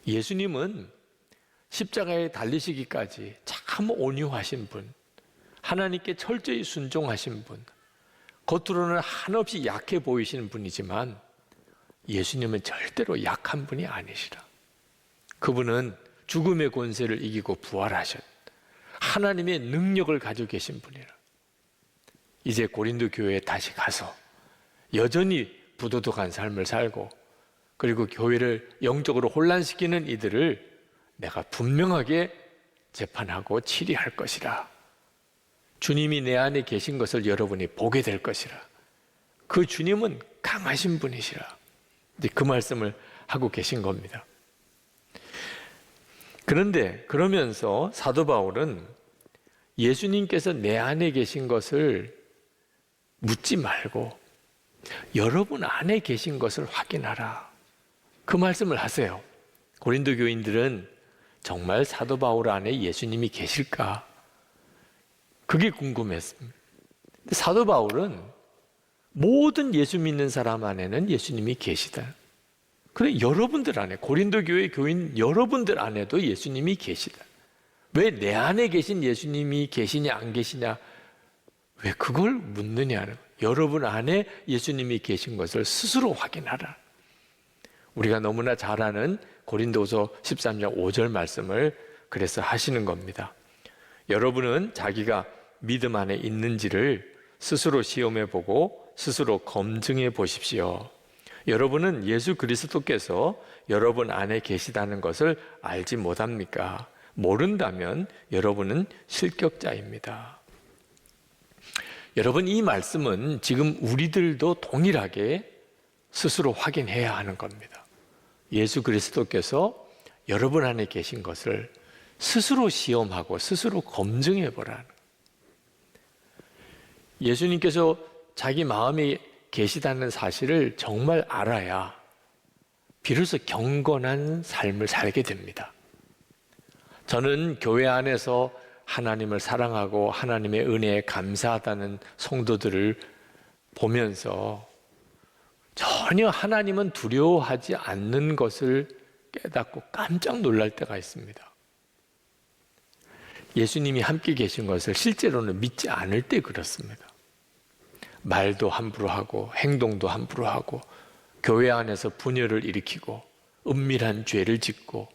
예수님은 십자가에 달리시기까지 참 온유하신 분, 하나님께 철저히 순종하신 분, 겉으로는 한없이 약해 보이시는 분이지만 예수님은 절대로 약한 분이 아니시라. 그분은 죽음의 권세를 이기고 부활하셨, 하나님의 능력을 가지고 계신 분이라. 이제 고린도 교회에 다시 가서 여전히 부도덕한 삶을 살고, 그리고 교회를 영적으로 혼란시키는 이들을 내가 분명하게 재판하고 치리할 것이라. 주님이 내 안에 계신 것을 여러분이 보게 될 것이라. 그 주님은 강하신 분이시라. 이제 그 말씀을 하고 계신 겁니다. 그런데 그러면서 사도 바울은 예수님께서 내 안에 계신 것을 묻지 말고 여러분 안에 계신 것을 확인하라, 그 말씀을 하세요. 고린도 교인들은 정말 사도 바울 안에 예수님이 계실까? 그게 궁금했습니다. 사도 바울은 모든 예수 믿는 사람 안에는 예수님이 계시다. 그래, 여러분들 안에, 고린도 교회 교인 여러분들 안에도 예수님이 계시다. 왜 내 안에 계신 예수님이 계시냐 안 계시냐, 왜 그걸 묻느냐는 거예요. 여러분 안에 예수님이 계신 것을 스스로 확인하라. 우리가 너무나 잘 아는 고린도서 13장 5절 말씀을 그래서 하시는 겁니다. 여러분은 자기가 믿음 안에 있는지를 스스로 시험해 보고 스스로 검증해 보십시오. 여러분은 예수 그리스도께서 여러분 안에 계시다는 것을 알지 못합니까? 모른다면 여러분은 실격자입니다. 여러분, 이 말씀은 지금 우리들도 동일하게 스스로 확인해야 하는 겁니다. 예수 그리스도께서 여러분 안에 계신 것을 스스로 시험하고 스스로 검증해 보라는 거예요. 예수님께서 자기 마음에 계시다는 사실을 정말 알아야 비로소 경건한 삶을 살게 됩니다. 저는 교회 안에서 하나님을 사랑하고 하나님의 은혜에 감사하다는 성도들을 보면서 전혀 하나님은 두려워하지 않는 것을 깨닫고 깜짝 놀랄 때가 있습니다. 예수님이 함께 계신 것을 실제로는 믿지 않을 때 그렇습니다. 말도 함부로 하고 행동도 함부로 하고 교회 안에서 분열을 일으키고 은밀한 죄를 짓고,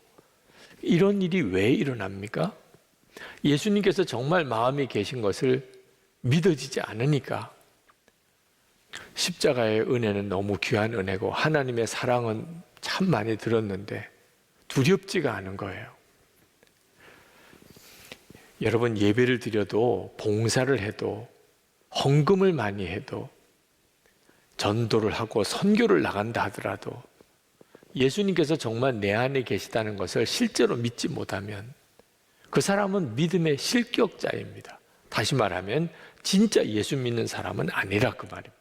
이런 일이 왜 일어납니까? 예수님께서 정말 마음에 계신 것을 믿어지지 않으니까. 십자가의 은혜는 너무 귀한 은혜고 하나님의 사랑은 참 많이 들었는데 두렵지가 않은 거예요. 여러분, 예배를 드려도, 봉사를 해도, 헌금을 많이 해도, 전도를 하고 선교를 나간다 하더라도 예수님께서 정말 내 안에 계시다는 것을 실제로 믿지 못하면 그 사람은 믿음의 실격자입니다. 다시 말하면 진짜 예수 믿는 사람은 아니라 그 말입니다.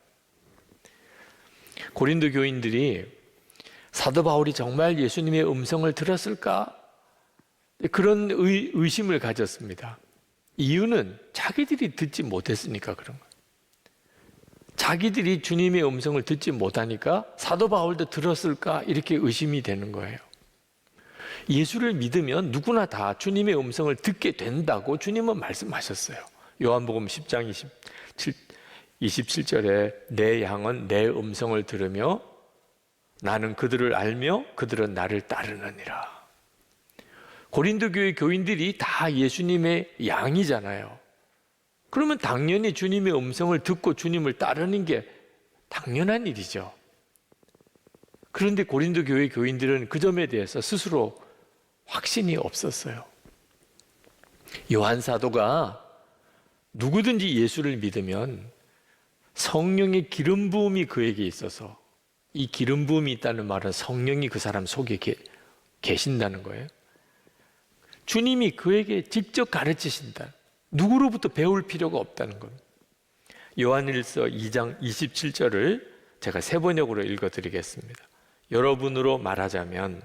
고린도 교인들이 사도 바울이 정말 예수님의 음성을 들었을까? 그런 의심을 가졌습니다. 이유는 자기들이 듣지 못했으니까 그런 거예요. 자기들이 주님의 음성을 듣지 못하니까 사도 바울도 들었을까? 이렇게 의심이 되는 거예요. 예수를 믿으면 누구나 다 주님의 음성을 듣게 된다고 주님은 말씀하셨어요. 요한복음 10장 27절에 내 양은 내 음성을 들으며 나는 그들을 알며 그들은 나를 따르느니라. 고린도 교회 교인들이 다 예수님의 양이잖아요. 그러면 당연히 주님의 음성을 듣고 주님을 따르는 게 당연한 일이죠. 그런데 고린도 교회 교인들은 그 점에 대해서 스스로 확신이 없었어요. 요한 사도가 누구든지 예수를 믿으면 성령의 기름 부음이 그에게 있어서, 이 기름 부음이 있다는 말은 성령이 그 사람 속에 계신다는 거예요. 주님이 그에게 직접 가르치신다. 누구로부터 배울 필요가 없다는 겁니다. 요한일서 2장 27절을 제가 세번역으로 읽어드리겠습니다. 여러분으로 말하자면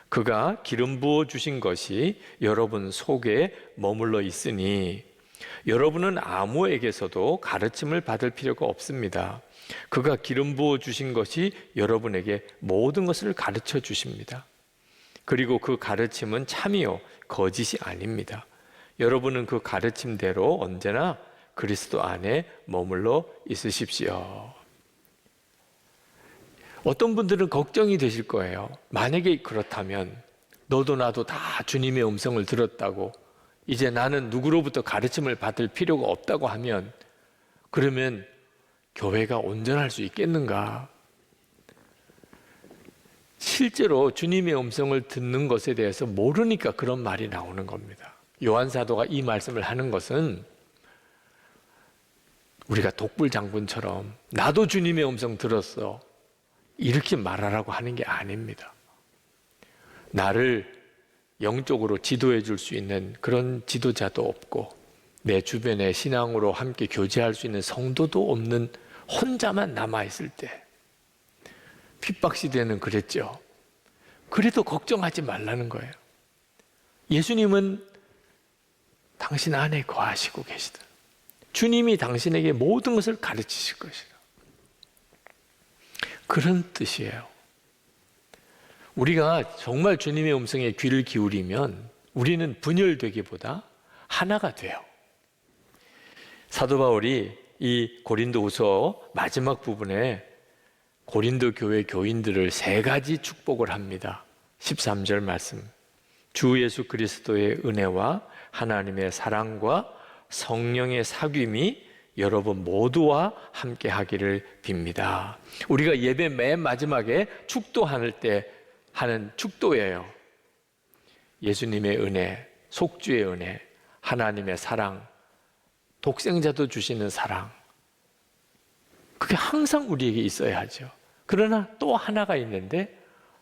그가 기름 부어 주신 것이 여러분 속에 머물러 있으니 여러분은 아무에게서도 가르침을 받을 필요가 없습니다. 그가 기름 부어 주신 것이 여러분에게 모든 것을 가르쳐 주십니다. 그리고 그 가르침은 참이요 거짓이 아닙니다. 여러분은 그 가르침대로 언제나 그리스도 안에 머물러 있으십시오. 어떤 분들은 걱정이 되실 거예요. 만약에 그렇다면 너도 나도 다 주님의 음성을 들었다고 이제 나는 누구로부터 가르침을 받을 필요가 없다고 하면 그러면 교회가 온전할 수 있겠는가? 실제로 주님의 음성을 듣는 것에 대해서 모르니까 그런 말이 나오는 겁니다. 요한 사도가 이 말씀을 하는 것은 우리가 독불 장군처럼 나도 주님의 음성 들었어 이렇게 말하라고 하는 게 아닙니다. 나를 영적으로 지도해 줄 수 있는 그런 지도자도 없고 내 주변에 신앙으로 함께 교제할 수 있는 성도도 없는 혼자만 남아있을 때 핍박시대는 그랬죠. 그래도 걱정하지 말라는 거예요. 예수님은 당신 안에 거하시고 계시다. 주님이 당신에게 모든 것을 가르치실 것이다. 그런 뜻이에요. 우리가 정말 주님의 음성에 귀를 기울이면 우리는 분열되기보다 하나가 돼요. 사도 바울이 이 고린도후서 마지막 부분에 고린도 교회 교인들을 세 가지 축복을 합니다. 13절 말씀. 주 예수 그리스도의 은혜와 하나님의 사랑과 성령의 사귐이 여러분 모두와 함께 하기를 빕니다. 우리가 예배 맨 마지막에 축도할 때 하는 축도예요. 예수님의 은혜, 속주의 은혜, 하나님의 사랑, 독생자도 주시는 사랑. 그게 항상 우리에게 있어야 하죠. 그러나 또 하나가 있는데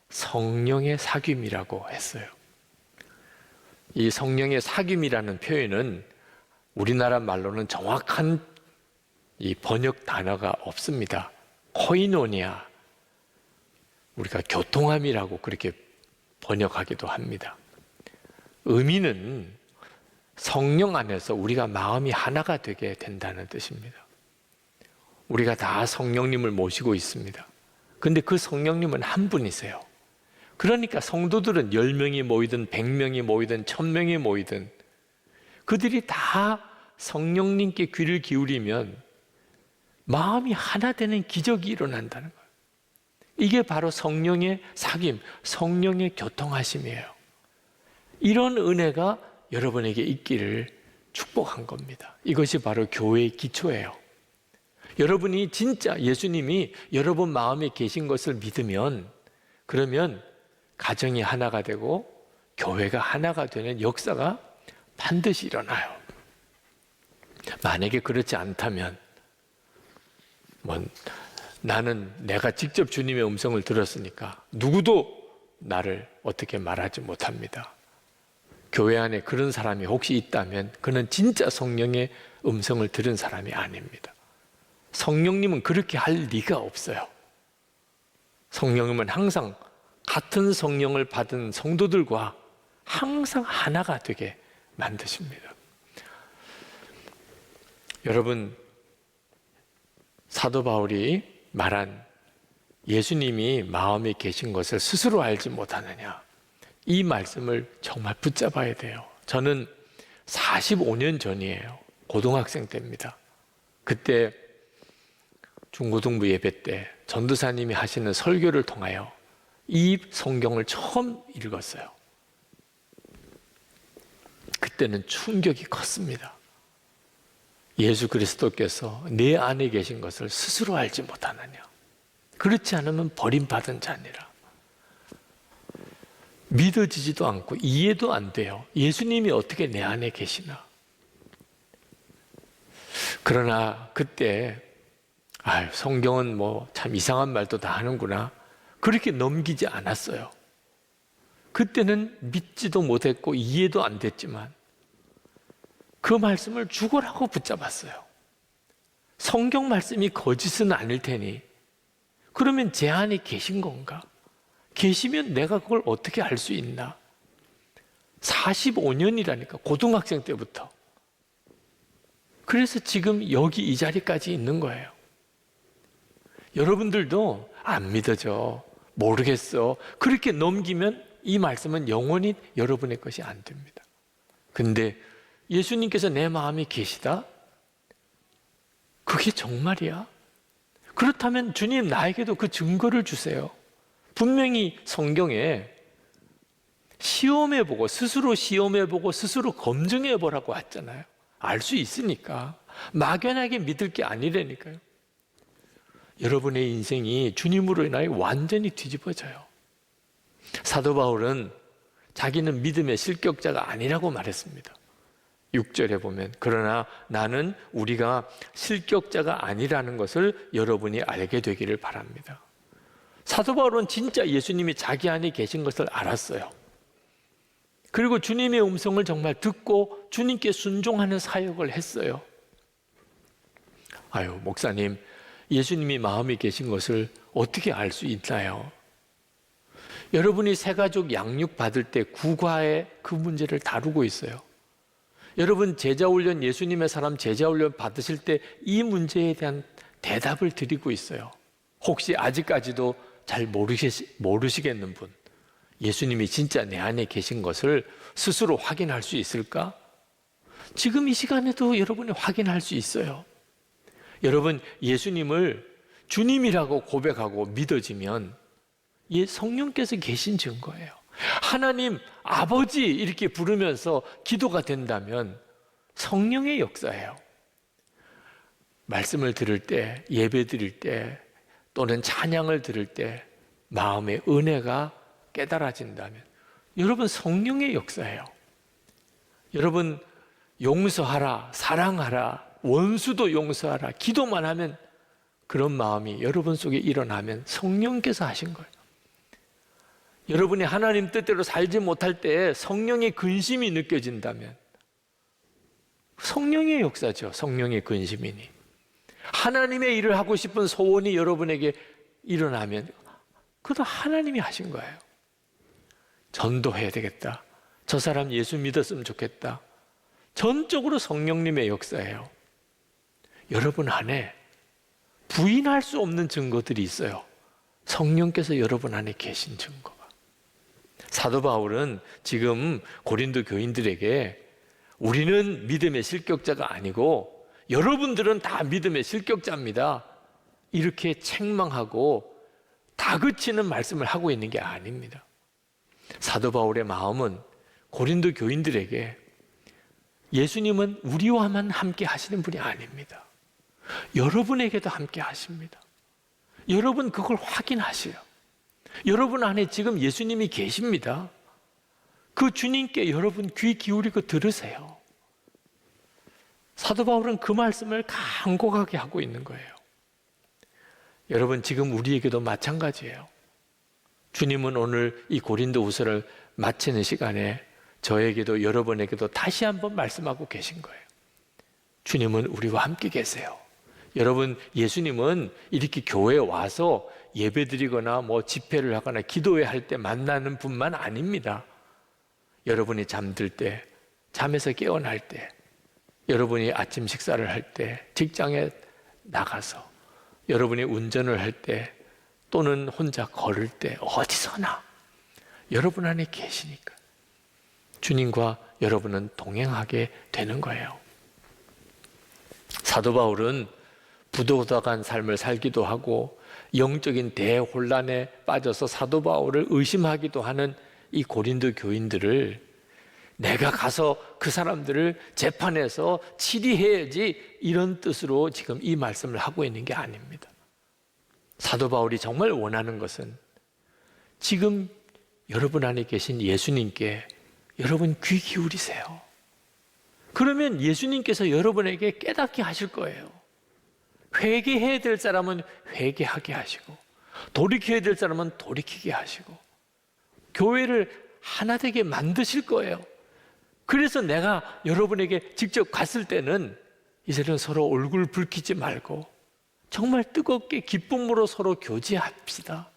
성령의 사귐이라고 했어요. 이 성령의 사귐이라는 표현은 우리나라 말로는 정확한 이 번역 단어가 없습니다. 코이노니아, 우리가 교통함이라고 그렇게 번역하기도 합니다. 의미는 성령 안에서 우리가 마음이 하나가 되게 된다는 뜻입니다. 우리가 다 성령님을 모시고 있습니다. 근데 그 성령님은 한 분이세요. 그러니까 성도들은 10명이 모이든 100명이 모이든 1000명이 모이든 그들이 다 성령님께 귀를 기울이면 마음이 하나 되는 기적이 일어난다는 거예요. 이게 바로 성령의 사귐, 성령의 교통하심이에요. 이런 은혜가 여러분에게 있기를 축복한 겁니다. 이것이 바로 교회의 기초예요. 여러분이 진짜 예수님이 여러분 마음에 계신 것을 믿으면 그러면 가정이 하나가 되고 교회가 하나가 되는 역사가 반드시 일어나요. 만약에 그렇지 않다면 나는 내가 직접 주님의 음성을 들었으니까 누구도 나를 어떻게 말하지 못합니다. 교회 안에 그런 사람이 혹시 있다면 그는 진짜 성령의 음성을 들은 사람이 아닙니다. 성령님은 그렇게 할 리가 없어요. 성령님은 항상 같은 성령을 받은 성도들과 항상 하나가 되게 만드십니다. 여러분, 사도 바울이 말한 예수님이 마음에 계신 것을 스스로 알지 못하느냐, 이 말씀을 정말 붙잡아야 돼요. 저는 45년 전이에요. 고등학생 때입니다. 그때 중고등부 예배 때 전도사님이 하시는 설교를 통하여 이 성경을 처음 읽었어요. 그때는 충격이 컸습니다. 예수 그리스도께서 내 안에 계신 것을 스스로 알지 못하느냐, 그렇지 않으면 버림받은 자니라. 믿어지지도 않고 이해도 안 돼요. 예수님이 어떻게 내 안에 계시나. 그러나 그때 성경은 참 이상한 말도 다 하는구나, 그렇게 넘기지 않았어요. 그때는 믿지도 못했고 이해도 안 됐지만 그 말씀을 죽어라고 붙잡았어요. 성경 말씀이 거짓은 아닐 테니 그러면 제 안에 계신 건가? 계시면 내가 그걸 어떻게 알 수 있나? 45년이라니까, 고등학생 때부터. 그래서 지금 여기 이 자리까지 있는 거예요. 여러분들도 안 믿어져, 모르겠어, 그렇게 넘기면 이 말씀은 영원히 여러분의 것이 안 됩니다. 근데 예수님께서 내 마음에 계시다? 그게 정말이야? 그렇다면 주님 나에게도 그 증거를 주세요. 분명히 성경에 시험해보고 스스로 시험해보고 스스로 검증해보라고 했잖아요. 알 수 있으니까. 막연하게 믿을 게 아니라니까요. 여러분의 인생이 주님으로 인하여 완전히 뒤집어져요. 사도 바울은 자기는 믿음의 실격자가 아니라고 말했습니다. 6절에 보면 그러나 나는 우리가 실격자가 아니라는 것을 여러분이 알게 되기를 바랍니다. 사도 바울은 진짜 예수님이 자기 안에 계신 것을 알았어요. 그리고 주님의 음성을 정말 듣고 주님께 순종하는 사역을 했어요. 아유, 목사님, 예수님이 마음에 계신 것을 어떻게 알 수 있나요? 여러분이 새가족 양육 받을 때 국가의 그 문제를 다루고 있어요. 여러분 제자훈련, 예수님의 사람 제자훈련 받으실 때 이 문제에 대한 대답을 드리고 있어요. 혹시 아직까지도 잘 모르시겠는 분, 예수님이 진짜 내 안에 계신 것을 스스로 확인할 수 있을까? 지금 이 시간에도 여러분이 확인할 수 있어요. 여러분, 예수님을 주님이라고 고백하고 믿어지면 이 성령께서 계신 증거예요. 하나님 아버지 이렇게 부르면서 기도가 된다면 성령의 역사예요. 말씀을 들을 때, 예배 드릴 때, 또는 찬양을 들을 때 마음의 은혜가 깨달아진다면 여러분 성령의 역사예요. 여러분 용서하라, 사랑하라, 원수도 용서하라, 기도만 하면 그런 마음이 여러분 속에 일어나면 성령께서 하신 거예요. 여러분이 하나님 뜻대로 살지 못할 때 성령의 근심이 느껴진다면 성령의 역사죠. 성령의 근심이니. 하나님의 일을 하고 싶은 소원이 여러분에게 일어나면 그것도 하나님이 하신 거예요. 전도해야 되겠다. 저 사람 예수 믿었으면 좋겠다. 전적으로 성령님의 역사예요. 여러분 안에 부인할 수 없는 증거들이 있어요. 성령께서 여러분 안에 계신 증거가. 사도 바울은 지금 고린도 교인들에게 우리는 믿음의 실격자가 아니고 여러분들은 다 믿음의 실격자입니다. 이렇게 책망하고 다그치는 말씀을 하고 있는 게 아닙니다. 사도 바울의 마음은 고린도 교인들에게 예수님은 우리와만 함께 하시는 분이 아닙니다. 여러분에게도 함께 하십니다. 여러분 그걸 확인하세요. 여러분 안에 지금 예수님이 계십니다. 그 주님께 여러분 귀 기울이고 들으세요. 사도 바울은 그 말씀을 간곡하게 하고 있는 거예요. 여러분 지금 우리에게도 마찬가지예요. 주님은 오늘 이 고린도후서를 마치는 시간에 저에게도 여러분에게도 다시 한번 말씀하고 계신 거예요. 주님은 우리와 함께 계세요. 여러분 예수님은 이렇게 교회에 와서 예배드리거나 집회를 하거나 기도회 할 때 만나는 분만 아닙니다. 여러분이 잠들 때, 잠에서 깨어날 때, 여러분이 아침 식사를 할 때, 직장에 나가서, 여러분이 운전을 할 때, 또는 혼자 걸을 때, 어디서나 여러분 안에 계시니까 주님과 여러분은 동행하게 되는 거예요. 사도 바울은 부도덕한 삶을 살기도 하고 영적인 대혼란에 빠져서 사도 바울을 의심하기도 하는 이 고린도 교인들을 내가 가서 그 사람들을 재판해서 치리해야지 이런 뜻으로 지금 이 말씀을 하고 있는 게 아닙니다. 사도 바울이 정말 원하는 것은 지금 여러분 안에 계신 예수님께 여러분 귀 기울이세요. 그러면 예수님께서 여러분에게 깨닫게 하실 거예요. 회개해야 될 사람은 회개하게 하시고 돌이켜야 될 사람은 돌이키게 하시고 교회를 하나 되게 만드실 거예요. 그래서 내가 여러분에게 직접 갔을 때는 이제는 서로 얼굴 붉히지 말고 정말 뜨겁게 기쁨으로 서로 교제합시다.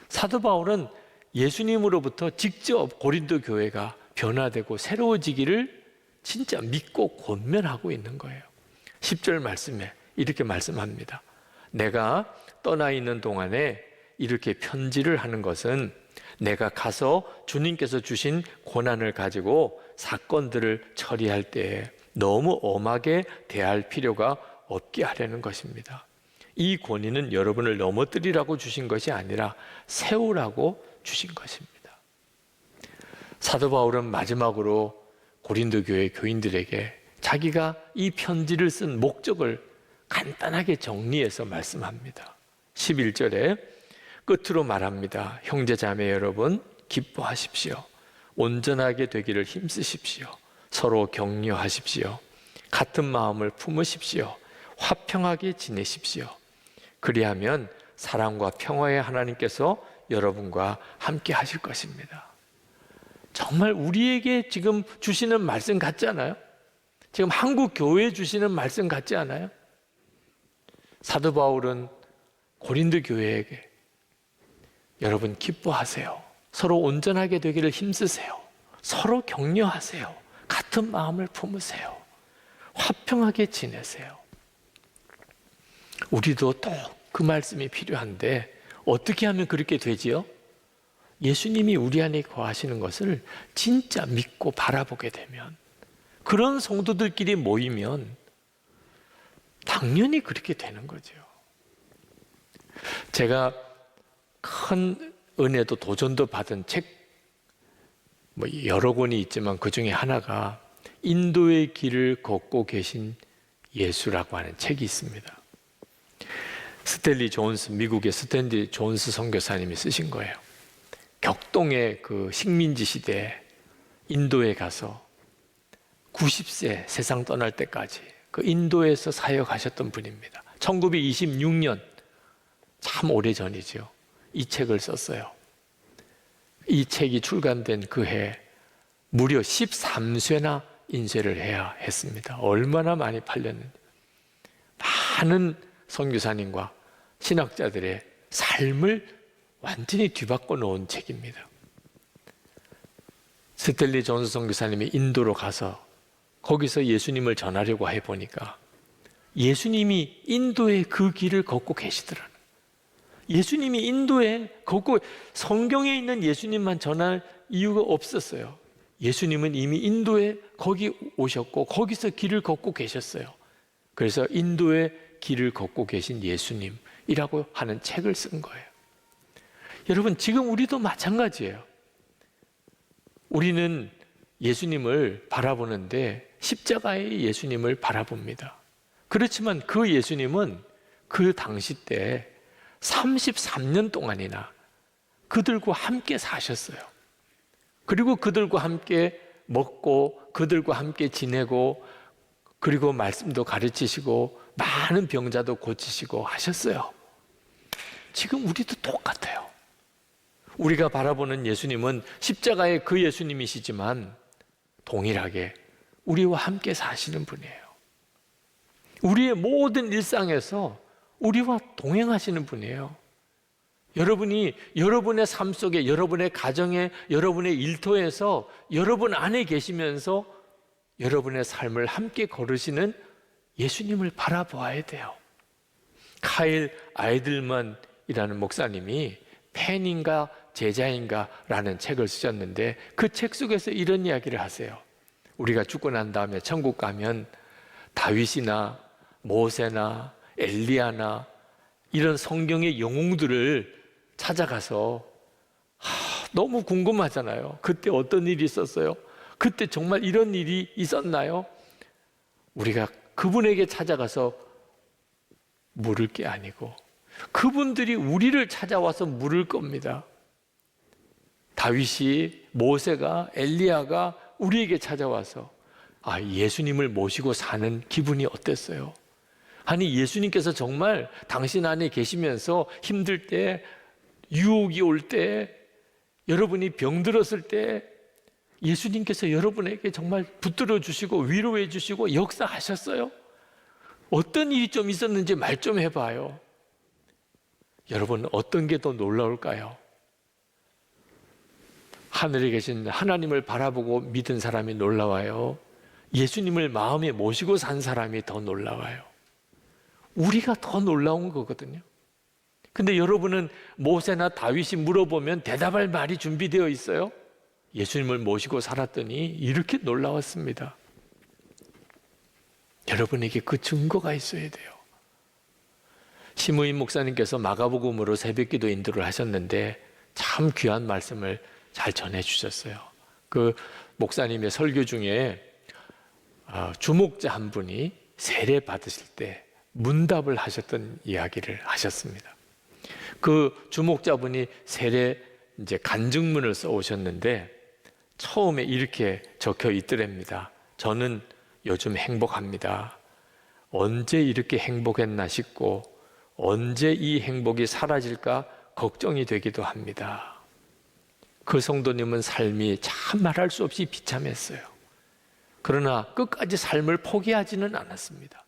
사도 바울은 예수님으로부터 직접 고린도 교회가 변화되고 새로워지기를 진짜 믿고 권면하고 있는 거예요. 10절 말씀에 이렇게 말씀합니다. 내가 떠나 있는 동안에 이렇게 편지를 하는 것은 내가 가서 주님께서 주신 권한을 가지고 사건들을 처리할 때 너무 엄하게 대할 필요가 없게 하려는 것입니다. 이 권위는 여러분을 넘어뜨리라고 주신 것이 아니라 세우라고 주신 것입니다. 사도 바울은 마지막으로 고린도 교회 교인들에게 자기가 이 편지를 쓴 목적을 간단하게 정리해서 말씀합니다. 11절에 끝으로 말합니다. 형제자매 여러분, 기뻐하십시오. 온전하게 되기를 힘쓰십시오. 서로 격려하십시오. 같은 마음을 품으십시오. 화평하게 지내십시오. 그리하면 사랑과 평화의 하나님께서 여러분과 함께 하실 것입니다. 정말 우리에게 지금 주시는 말씀 같지 않아요? 지금 한국 교회에 주시는 말씀 같지 않아요? 사도 바울은 고린도 교회에게 여러분 기뻐하세요. 서로 온전하게 되기를 힘쓰세요. 서로 격려하세요. 같은 마음을 품으세요. 화평하게 지내세요. 우리도 또 그 말씀이 필요한데 어떻게 하면 그렇게 되지요? 예수님이 우리 안에 거하시는 것을 진짜 믿고 바라보게 되면, 그런 성도들끼리 모이면 당연히 그렇게 되는 거죠. 제가 큰 은혜도 도전도 받은 책 여러 권이 있지만 그 중에 하나가 인도의 길을 걷고 계신 예수라고 하는 책이 있습니다. 스탠리 존스, 미국의 스탠리 존스 선교사님이 쓰신 거예요. 격동의 그 식민지 시대에 인도에 가서 90세 세상 떠날 때까지 그 인도에서 사역하셨던 분입니다. 1926년, 참 오래전이죠. 이 책을 썼어요. 이 책이 출간된 그 해 무려 13쇄나 인쇄를 해야 했습니다. 얼마나 많이 팔렸는지. 많은 선교사님과 신학자들의 삶을 완전히 뒤바꿔 놓은 책입니다. 스탠리 존스 선교사님이 인도로 가서 거기서 예수님을 전하려고 해보니까 예수님이 인도의 그 길을 걷고 계시더라고요. 예수님이 인도에 걷고, 성경에 있는 예수님만 전할 이유가 없었어요. 예수님은 이미 인도에 거기 오셨고 거기서 길을 걷고 계셨어요. 그래서 인도의 길을 걷고 계신 예수님이라고 하는 책을 쓴 거예요. 여러분, 지금 우리도 마찬가지예요. 우리는 예수님을 바라보는데 십자가의 예수님을 바라봅니다. 그렇지만 그 예수님은 그 당시 때 33년 동안이나 그들과 함께 사셨어요. 그리고 그들과 함께 먹고 그들과 함께 지내고, 그리고 말씀도 가르치시고 많은 병자도 고치시고 하셨어요. 지금 우리도 똑같아요. 우리가 바라보는 예수님은 십자가의 그 예수님이시지만 동일하게 우리와 함께 사시는 분이에요. 우리의 모든 일상에서 우리와 동행하시는 분이에요. 여러분이 여러분의 삶 속에, 여러분의 가정에, 여러분의 일터에서 여러분 안에 계시면서 여러분의 삶을 함께 걸으시는 예수님을 바라보아야 돼요. 카일 아이들만이라는 목사님이 팬인가 제자인가 라는 책을 쓰셨는데 그 책 속에서 이런 이야기를 하세요. 우리가 죽고 난 다음에 천국 가면 다윗이나 모세나 엘리야나 이런 성경의 영웅들을 찾아가서 너무 궁금하잖아요. 그때 어떤 일이 있었어요? 그때 정말 이런 일이 있었나요? 우리가 그분에게 찾아가서 물을 게 아니고 그분들이 우리를 찾아와서 물을 겁니다. 다윗이, 모세가, 엘리야가 우리에게 찾아와서 예수님을 모시고 사는 기분이 어땠어요? 아니, 예수님께서 정말 당신 안에 계시면서 힘들 때, 유혹이 올 때, 여러분이 병들었을 때 예수님께서 여러분에게 정말 붙들어 주시고 위로해 주시고 역사하셨어요? 어떤 일이 좀 있었는지 말 좀 해봐요. 여러분, 어떤 게 더 놀라울까요? 하늘에 계신 하나님을 바라보고 믿은 사람이 놀라워요? 예수님을 마음에 모시고 산 사람이 더 놀라워요? 우리가 더 놀라운 거거든요. 근데 여러분은 모세나 다윗이 물어보면 대답할 말이 준비되어 있어요? 예수님을 모시고 살았더니 이렇게 놀라웠습니다. 여러분에게 그 증거가 있어야 돼요. 심우임 목사님께서 마가복음으로 새벽기도 인도를 하셨는데 참 귀한 말씀을 잘 전해주셨어요. 그 목사님의 설교 중에 주목자 한 분이 세례 받으실 때 문답을 하셨던 이야기를 하셨습니다. 그 주목자분이 세례 간증문을 써 오셨는데 처음에 이렇게 적혀 있더랍니다. 저는 요즘 행복합니다. 언제 이렇게 행복했나 싶고 언제 이 행복이 사라질까 걱정이 되기도 합니다. 그 성도님은 삶이 참 말할 수 없이 비참했어요. 그러나 끝까지 삶을 포기하지는 않았습니다.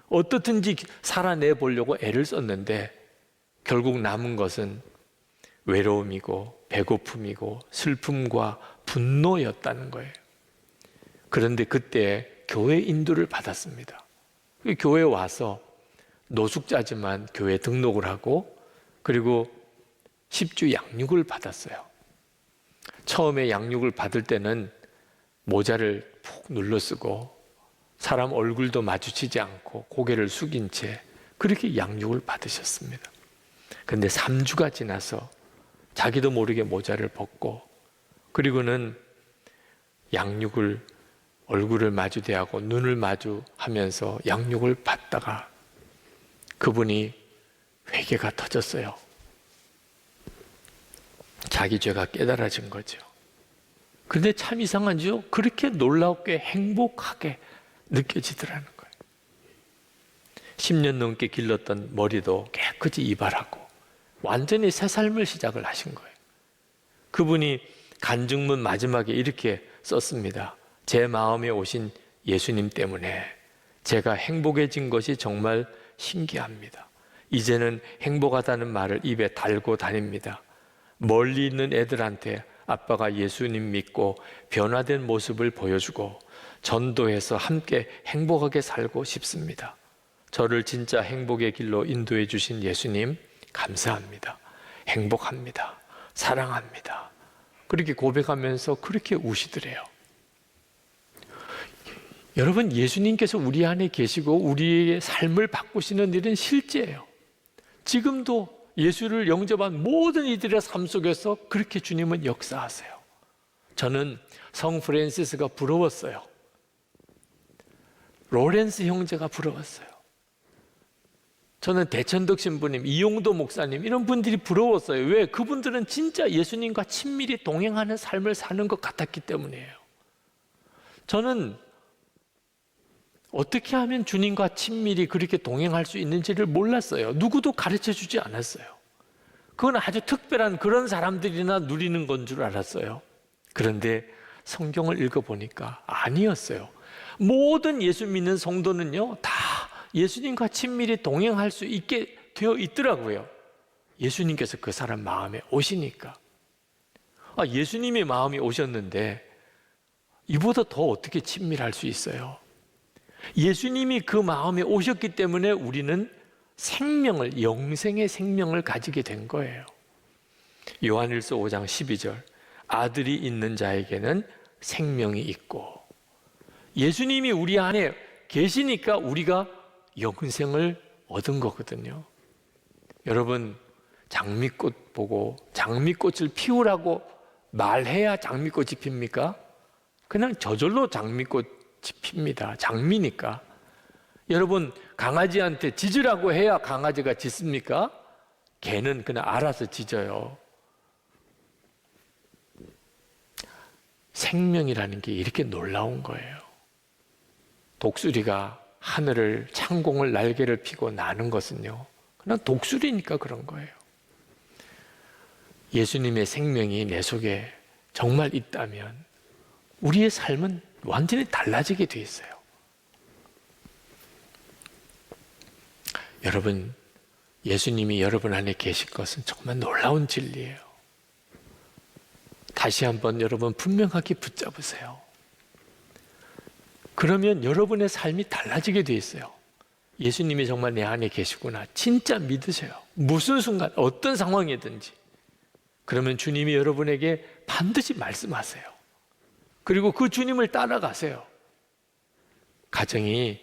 어떻든지 살아내 보려고 애를 썼는데 결국 남은 것은 외로움이고 배고픔이고 슬픔과 분노였다는 거예요. 그런데 그때 교회 인도를 받았습니다. 교회에 와서 노숙자지만 교회 등록을 하고 그리고 10주 양육을 받았어요. 처음에 양육을 받을 때는 모자를 푹 눌러 쓰고 사람 얼굴도 마주치지 않고 고개를 숙인 채 그렇게 양육을 받으셨습니다. 그런데 3주가 지나서 자기도 모르게 모자를 벗고 그리고는 양육을 얼굴을 마주대하고 눈을 마주하면서 양육을 받다가 그분이 회개가 터졌어요. 자기 죄가 깨달아진 거죠. 그런데 참 이상하죠? 그렇게 놀랍게 행복하게 느껴지더라는 거예요. 10년 넘게 길렀던 머리도 깨끗이 이발하고 완전히 새 삶을 시작을 하신 거예요. 그분이 간증문 마지막에 이렇게 썼습니다. 제 마음에 오신 예수님 때문에 제가 행복해진 것이 정말 신기합니다. 이제는 행복하다는 말을 입에 달고 다닙니다. 멀리 있는 애들한테 아빠가 예수님 믿고 변화된 모습을 보여주고 전도해서 함께 행복하게 살고 싶습니다. 저를 진짜 행복의 길로 인도해 주신 예수님 감사합니다. 행복합니다. 사랑합니다. 그렇게 고백하면서 그렇게 우시더래요. 여러분, 예수님께서 우리 안에 계시고 우리의 삶을 바꾸시는 일은 실제예요. 지금도 예수를 영접한 모든 이들의 삶 속에서 그렇게 주님은 역사하세요. 저는 성 프란시스가 부러웠어요. 로렌스 형제가 부러웠어요. 저는 대천덕 신부님, 이용도 목사님 이런 분들이 부러웠어요. 왜? 그분들은 진짜 예수님과 친밀히 동행하는 삶을 사는 것 같았기 때문이에요. 저는 어떻게 하면 주님과 친밀히 그렇게 동행할 수 있는지를 몰랐어요. 누구도 가르쳐 주지 않았어요. 그건 아주 특별한 그런 사람들이나 누리는 건 줄 알았어요. 그런데 성경을 읽어보니까 아니었어요. 모든 예수 믿는 성도는요, 다 예수님과 친밀히 동행할 수 있게 되어 있더라고요. 예수님께서 그 사람 마음에 오시니까. 예수님의 마음이 오셨는데 이보다 더 어떻게 친밀할 수 있어요? 예수님이 그 마음에 오셨기 때문에 우리는 생명을, 영생의 생명을 가지게 된 거예요. 요한일서 5장 12절 아들이 있는 자에게는 생명이 있고, 예수님이 우리 안에 계시니까 우리가 영생을 얻은 거거든요. 여러분, 장미꽃 보고 장미꽃을 피우라고 말해야 장미꽃이 핍니까? 그냥 저절로 장미꽃이 핍니다. 장미니까. 여러분, 강아지한테 짖으라고 해야 강아지가 짖습니까? 개는 그냥 알아서 짖어요. 생명이라는 게 이렇게 놀라운 거예요. 독수리가 하늘을, 창공을 날개를 펴고 나는 것은요, 그냥 독수리니까 그런 거예요. 예수님의 생명이 내 속에 정말 있다면 우리의 삶은 완전히 달라지게 돼 있어요. 여러분, 예수님이 여러분 안에 계실 것은 정말 놀라운 진리예요. 다시 한번 여러분 분명하게 붙잡으세요. 그러면 여러분의 삶이 달라지게 돼 있어요. 예수님이 정말 내 안에 계시구나 진짜 믿으세요. 무슨 순간 어떤 상황이든지. 그러면 주님이 여러분에게 반드시 말씀하세요. 그리고 그 주님을 따라가세요. 가정이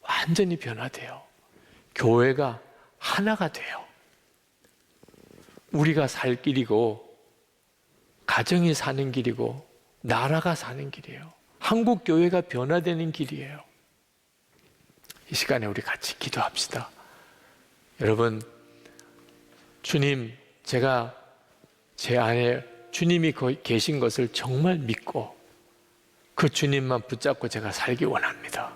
완전히 변화돼요. 교회가 하나가 돼요. 우리가 살 길이고 가정이 사는 길이고 나라가 사는 길이에요. 한국 교회가 변화되는 길이에요. 이 시간에 우리 같이 기도합시다. 여러분, 주님, 제가 제 안에 주님이 계신 것을 정말 믿고 그 주님만 붙잡고 제가 살기 원합니다.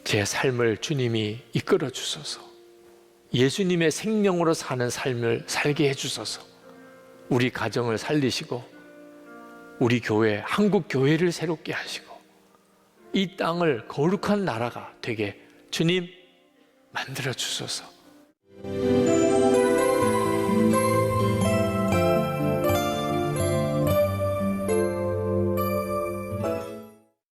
제 삶을 주님이 이끌어 주소서. 예수님의 생명으로 사는 삶을 살게 해주소서. 우리 가정을 살리시고 우리 교회, 한국 교회를 새롭게 하시고 이 땅을 거룩한 나라가 되게 주님 만들어 주소서.